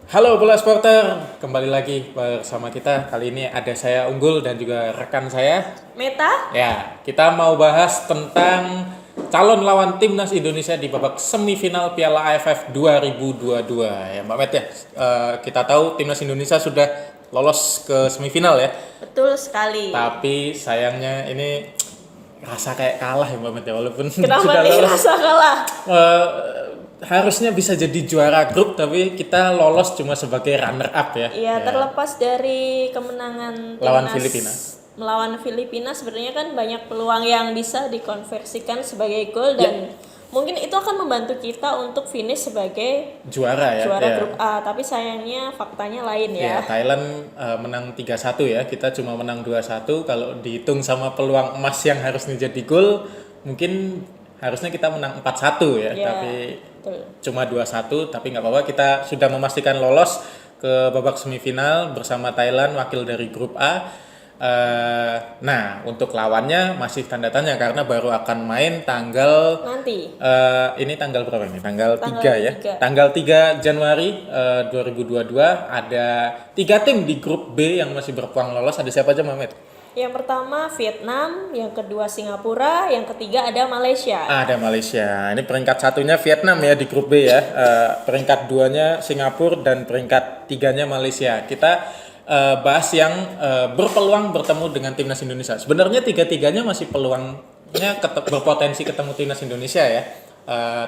Halo Bola Supporter, kembali lagi bersama kita. Kali ini ada saya Unggul dan juga rekan saya Meta? Ya, kita mau bahas tentang calon lawan timnas Indonesia di babak semifinal Piala AFF 2022 ya Mbak Met ya. Kita tahu timnas Indonesia sudah lolos ke semifinal ya. Betul sekali. Tapi sayangnya ini rasa kayak kalah ya Mbak Met ya, walaupun Kenapa sudah nih lolos. rasa kalah? Harusnya bisa jadi juara grup tapi kita lolos cuma sebagai runner up ya. Iya, terlepas dari kemenangan Lawan timnas Filipina. melawan Filipina, sebenarnya kan banyak peluang yang bisa dikonversikan sebagai gol dan mungkin itu akan membantu kita untuk finish sebagai Juara ya. juara grup A. Tapi sayangnya faktanya lain Ya, ya. Thailand menang 3-1 ya. Kita cuma menang 2-1. Kalau dihitung sama peluang emas yang harusnya jadi gol, mungkin harusnya kita menang 4-1 ya. Iya, Tapi betul. cuma 2-1, tapi nggak apa-apa. Kita sudah memastikan lolos ke babak semifinal bersama Thailand, wakil dari grup A. Nah, untuk lawannya masih tanda tanya karena baru akan main tanggal Nanti ini tanggal berapa ini? Tanggal Tanggal 3 ya. 3. Tanggal 3 Januari 2022 ada 3 tim di grup B yang masih berpeluang lolos. Ada siapa aja, Mamet? yang pertama Vietnam, yang kedua Singapura, yang ketiga ada Malaysia. Ada Malaysia. Ini peringkat satunya Vietnam ya di grup B ya. Peringkat 2-nya Singapura dan peringkat 3-nya Malaysia. Kita bahas yang berpeluang bertemu dengan timnas Indonesia. Sebenarnya tiga-tiganya masih peluangnya berpotensi ketemu timnas Indonesia ya.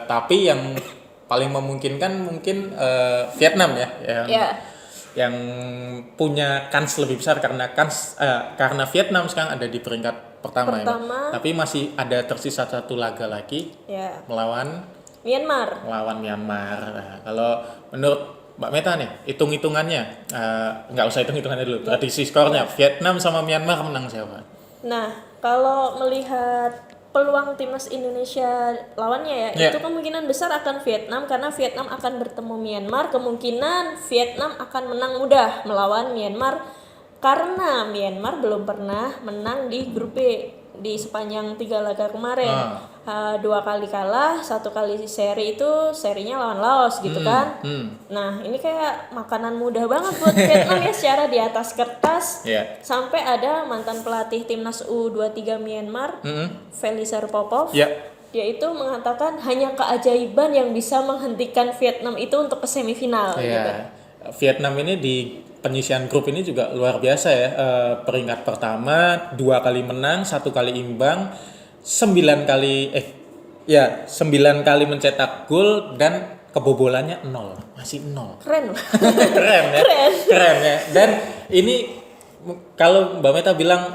Tapi yang paling memungkinkan mungkin Vietnam ya, yang punya kans lebih besar karena Vietnam sekarang ada di peringkat pertama. Ya. Tapi masih ada tersisa satu laga lagi melawan Myanmar. Nah, kalau menurut Mbak Meta nih, hitung-hitungannya, nggak usah hitung-hitungannya dulu, prediksi skornya Vietnam sama Myanmar menang siapa? Nah, kalau melihat peluang timnas Indonesia lawannya itu kemungkinan besar akan Vietnam karena Vietnam akan bertemu Myanmar. Kemungkinan Vietnam akan menang mudah melawan Myanmar karena Myanmar belum pernah menang di grup B di sepanjang 3 laga kemarin. 2 kali kalah, 1 kali seri itu serinya lawan Laos gitu kan. Nah, ini kayak makanan mudah banget buat Vietnam ya secara di atas kertas. Sampai ada mantan pelatih timnas U23 Myanmar, Felisar Popov. Dia itu mengatakan hanya keajaiban yang bisa menghentikan Vietnam itu untuk ke semifinal gitu. Vietnam ini di penyisian grup ini juga luar biasa ya. Peringkat pertama 2 kali menang, 1 kali imbang, 9 kali mencetak gol dan kebobolannya 0. Masih 0. Keren. Keren ya. Dan ini kalau Mbak Meta bilang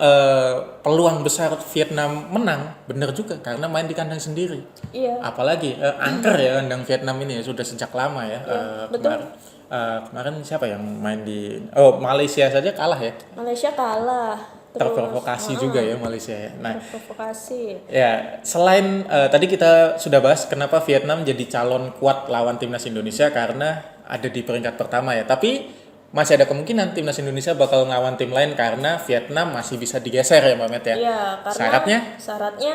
peluang besar Vietnam menang, benar juga karena main di kandang sendiri. Iya. Apalagi angker ya kandang Vietnam ini ya sudah sejak lama ya. Betul. Kemarin siapa yang main di Malaysia saja kalah ya. Malaysia kalah. Terprovokasi juga ya Malaysia ya. Nah, terprovokasi. Ya, selain tadi kita sudah bahas kenapa Vietnam jadi calon kuat lawan timnas Indonesia karena ada di peringkat pertama ya. Tapi masih ada kemungkinan timnas Indonesia bakal ngelawan tim lain karena Vietnam masih bisa digeser ya Mbak Met ya. Iya, karena syaratnya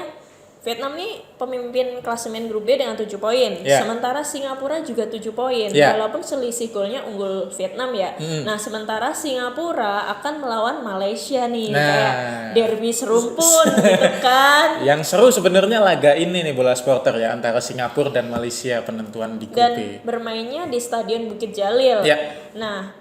Vietnam nih pemimpin klasemen grup B dengan 7 poin. Sementara Singapura juga 7 poin. Walaupun selisih golnya unggul Vietnam ya. Nah, sementara Singapura akan melawan Malaysia nih. Kayak derby serumpun gitu kan. Yang seru sebenarnya laga ini nih Bola Supporter ya antara Singapura dan Malaysia penentuan di grup B. Dan bermainnya di Stadion Bukit Jalil. Nah,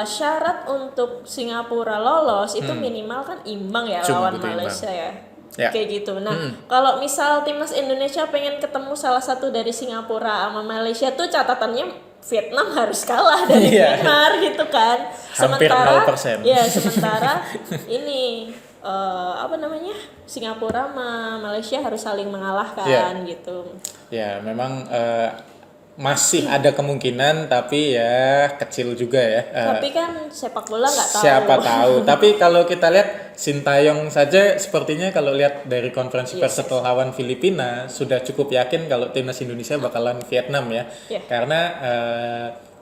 syarat untuk Singapura lolos itu minimal kan imbang ya lawan Malaysia ya. Kayak gitu. Nah, kalau misal timnas Indonesia pengen ketemu salah satu dari Singapura sama Malaysia tuh catatannya Vietnam harus kalah dari Myanmar gitu kan. Hampir 0%. Sementara ini Singapura sama Malaysia harus saling mengalahkan gitu. Ya, memang masih ada kemungkinan tapi ya kecil juga ya. Tapi kan sepak bola nggak tahu. Siapa tahu. Tapi kalau kita lihat Sintayong saja sepertinya kalau lihat dari konferensi pers setelah lawan Filipina sudah cukup yakin kalau timnas Indonesia bakalan Vietnam ya. Karena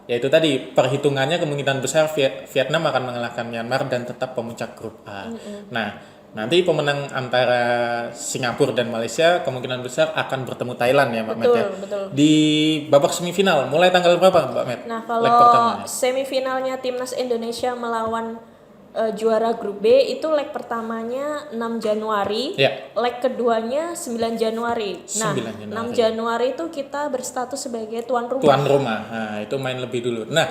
ya itu tadi perhitungannya kemungkinan besar Vietnam akan mengalahkan Myanmar dan tetap pemuncak grup A. Nah, Nanti pemenang antara Singapura dan Malaysia kemungkinan besar akan bertemu Thailand ya Mbak Met ya. Betul. Di babak semifinal mulai tanggal berapa Mbak Met? Nah, Leg pertamanya. kalau semifinalnya timnas Indonesia melawan juara grup B itu leg pertamanya 6 Januari, Ya. leg keduanya 9 Januari. Nah, 9 Januari. 6 Januari itu kita berstatus sebagai tuan rumah. Tuan rumah. Nah, itu main lebih dulu. Nah,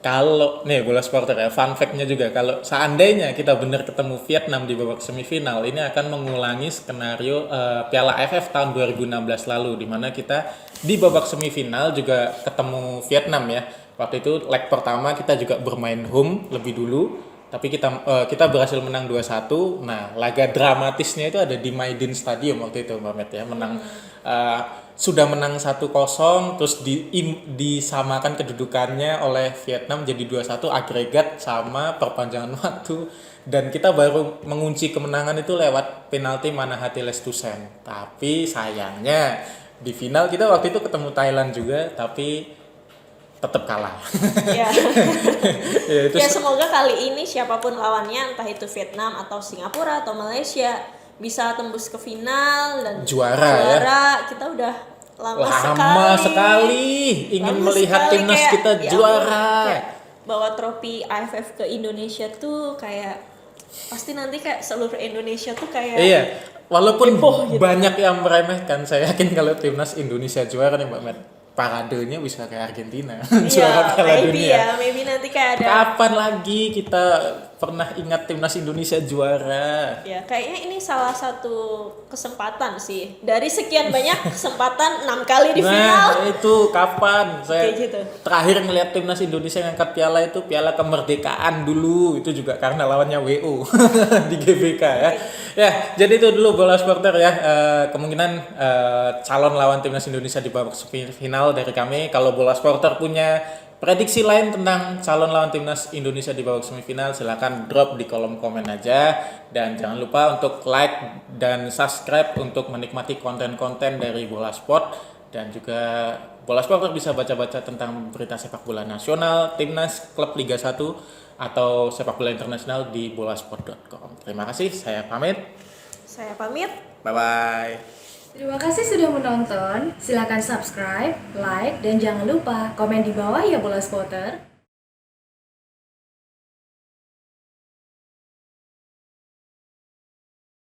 kalau nih bola supporter ya, fun fact-nya juga kalau seandainya kita benar ketemu Vietnam di babak semifinal, ini akan mengulangi skenario Piala AFF tahun 2016 lalu di mana kita di babak semifinal juga ketemu Vietnam ya. Waktu itu leg pertama kita juga bermain home lebih dulu, tapi kita berhasil menang 2-1. Nah, laga dramatisnya itu ada di Maidin Stadium waktu itu Mbak Met ya, menang sudah menang 1-0 terus disamakan kedudukannya oleh Vietnam jadi 2-1 agregat sama perpanjangan waktu, dan kita baru mengunci kemenangan itu lewat penalti Manahathi Lestusen. Tapi sayangnya di final kita waktu itu ketemu Thailand juga tapi tetap kalah. Ya. Ya, itu Ya semoga kali ini siapapun lawannya, entah itu Vietnam atau Singapura atau Malaysia, bisa tembus ke final dan juara. Kita udah lama sekali ingin melihat timnas kayak, kita juara. Kayak bawa trofi AFF ke Indonesia tuh kayak pasti nanti kayak seluruh Indonesia tuh kayak Iya, walaupun gitu. banyak yang meremehkan, saya yakin kalau timnas Indonesia juara nih Mbak Met, paradenya bisa kayak Argentina. Juara Piala Dunia. Maybe nanti kayak ada. Kapan lagi kita pernah ingat timnas Indonesia juara? Ya, kayaknya ini salah satu kesempatan sih. Dari sekian banyak kesempatan 6 kali di final. Nah, itu kapan? Saya Kayak gitu. terakhir ngelihat timnas Indonesia ngangkat piala itu piala kemerdekaan dulu. Itu juga karena lawannya WO di GBK ya. Ya, jadi itu dulu bola supporter ya. Kemungkinan calon lawan timnas Indonesia di babak final dari kami. Kalau bola supporter punya prediksi lain tentang calon lawan timnas Indonesia di babak semifinal, silakan drop di kolom komen aja, dan jangan lupa untuk like dan subscribe untuk menikmati konten-konten dari Bola Sport, dan juga Bola Sport bisa baca-baca tentang berita sepak bola nasional, timnas, klub Liga 1 atau sepak bola internasional di bolasport.com. Terima kasih, saya pamit. Saya pamit. Bye bye. Terima kasih sudah menonton. Silakan subscribe, like, dan jangan lupa komen di bawah ya Bola Spotter.